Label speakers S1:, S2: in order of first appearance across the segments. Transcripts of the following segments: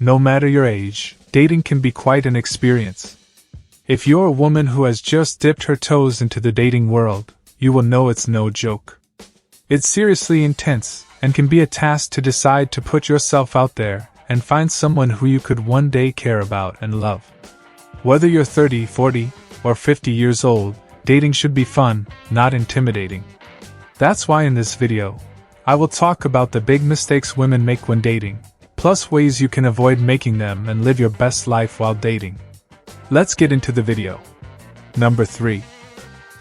S1: No matter your age, dating can be quite an experience. If you're a woman who has just dipped her toes into the dating world, you will know it's no joke. It's seriously intense, and can be a task to decide to put yourself out there and find someone who you could one day care about and love. Whether you're 30, 40, or 50 years old, dating should be fun, not intimidating. That's why in this video, I will talk about the big mistakes women make when dating, plus ways you can avoid making them and live your best life while dating. Let's get into the video. Number 3.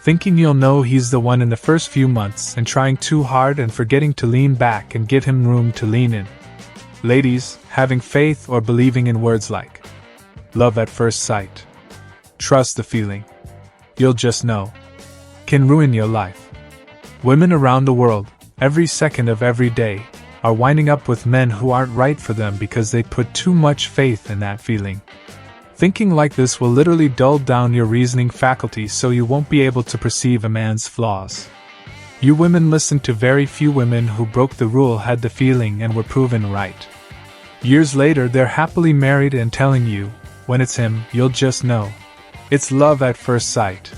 S1: Thinking you'll know he's the one in the first few months and trying too hard and forgetting to lean back and give him room to lean in. Ladies, having faith or believing in words like love at first sight, trust the feeling, you'll just know, can ruin your life. Women around the world, every second of every day, are winding up with men who aren't right for them because they put too much faith in that feeling. Thinking like this will literally dull down your reasoning faculty so you won't be able to perceive a man's flaws. You women listen to very few women who broke the rule, had the feeling, and were proven right. Years later they're happily married and telling you, when it's him, you'll just know. It's love at first sight.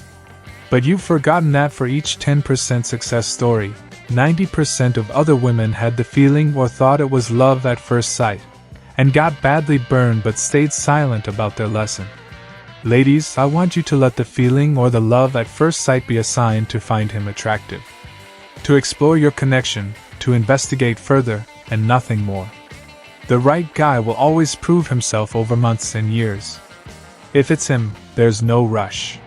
S1: But you've forgotten that for each 10% success story, 90% of other women had the feeling or thought it was love at first sight, and got badly burned but stayed silent about their lesson. Ladies, I want you to let the feeling or the love at first sight be a sign to find him attractive, to explore your connection, to investigate further, and nothing more. The right guy will always prove himself over months and years. If it's him, there's no rush.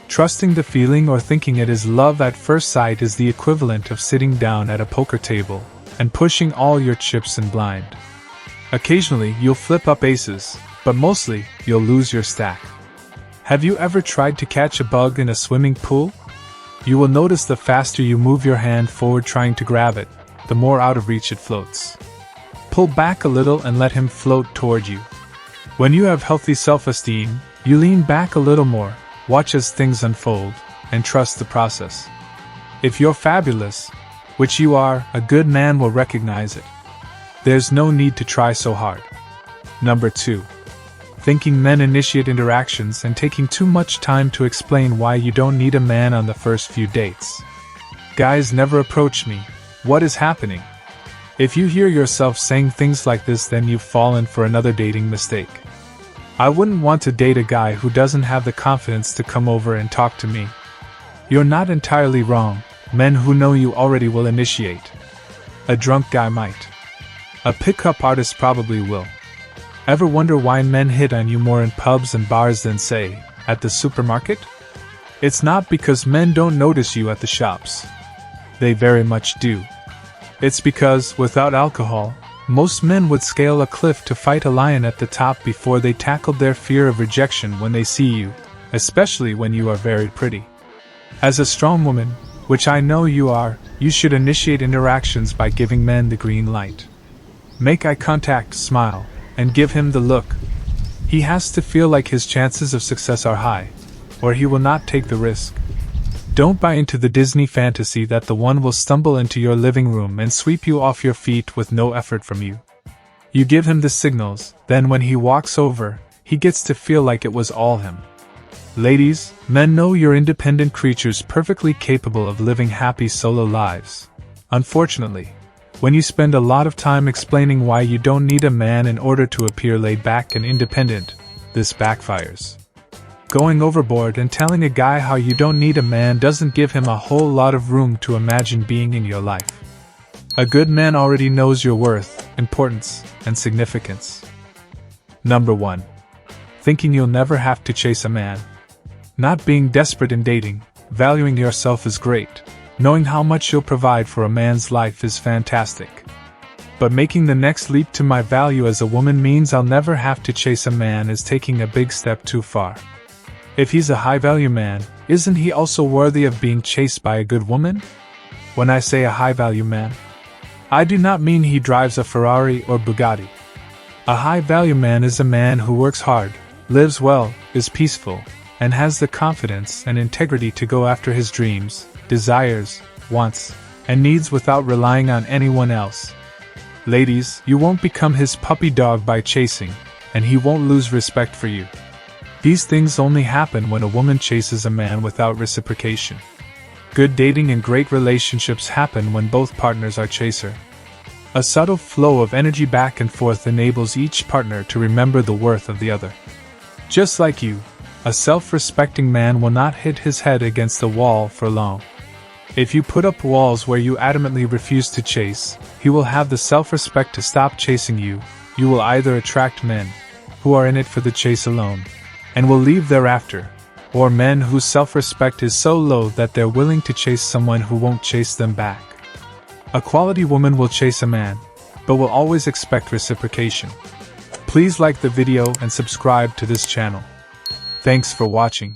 S1: Trusting the feeling or thinking it is love at first sight is the equivalent of sitting down at a poker table and pushing all your chips in blind. Occasionally, you'll flip up aces, but mostly, you'll lose your stack. Have you ever tried to catch a bug in a swimming pool? You will notice the faster you move your hand forward trying to grab it, the more out of reach it floats. Pull back a little and let him float toward you. When you have healthy self-esteem, you lean back a little more, watch as things unfold, and trust the process. If you're fabulous, which you are, a good man will recognize it. There's no need to try so hard. Number 2. Thinking men initiate interactions and taking too much time to explain why you don't need a man on the first few dates. Guys never approach me. What is happening? If you hear yourself saying things like this, then you've fallen for another dating mistake. I wouldn't want to date a guy who doesn't have the confidence to come over and talk to me. You're not entirely wrong. Men who know you already will initiate. A drunk guy might. A pickup artist probably will. Ever wonder why men hit on you more in pubs and bars than, say, at the supermarket? It's not because men don't notice you at the shops. They very much do. It's because, without alcohol, most men would scale a cliff to fight a lion at the top before they tackled their fear of rejection when they see you, especially when you are very pretty. As a strong woman, which I know you are, you should initiate interactions by giving men the green light. Make eye contact, smile, and give him the look. He has to feel like his chances of success are high, or he will not take the risk. Don't buy into the Disney fantasy that the one will stumble into your living room and sweep you off your feet with no effort from you. You give him the signals, then when he walks over, he gets to feel like it was all him. Ladies, men know you're independent creatures perfectly capable of living happy solo lives. Unfortunately, when you spend a lot of time explaining why you don't need a man in order to appear laid back and independent, this backfires. Going overboard and telling a guy how you don't need a man doesn't give him a whole lot of room to imagine being in your life. A good man already knows your worth, importance, and significance. Number 1. Thinking you'll never have to chase a man. Not being desperate in dating, valuing yourself is great. Knowing how much you'll provide for a man's life is fantastic. But making the next leap to my value as a woman means I'll never have to chase a man is taking a big step too far. If he's a high-value man, isn't he also worthy of being chased by a good woman? When I say a high-value man, I do not mean he drives a Ferrari or Bugatti. A high-value man is a man who works hard, lives well, is peaceful, and has the confidence and integrity to go after his dreams, desires, wants, and needs without relying on anyone else. Ladies, you won't become his puppy dog by chasing, and he won't lose respect for you. These things only happen when a woman chases a man without reciprocation. Good dating and great relationships happen when both partners are chaser. A subtle flow of energy back and forth enables each partner to remember the worth of the other. Just like you, a self-respecting man will not hit his head against the wall for long. If you put up walls where you adamantly refuse to chase, he will have the self-respect to stop chasing you. You will either attract men who are in it for the chase alone and will leave thereafter, or men whose self-respect is so low that they're willing to chase someone who won't chase them back. A quality woman will chase a man, but will always expect reciprocation. Please like the video and subscribe to this channel. Thanks for watching.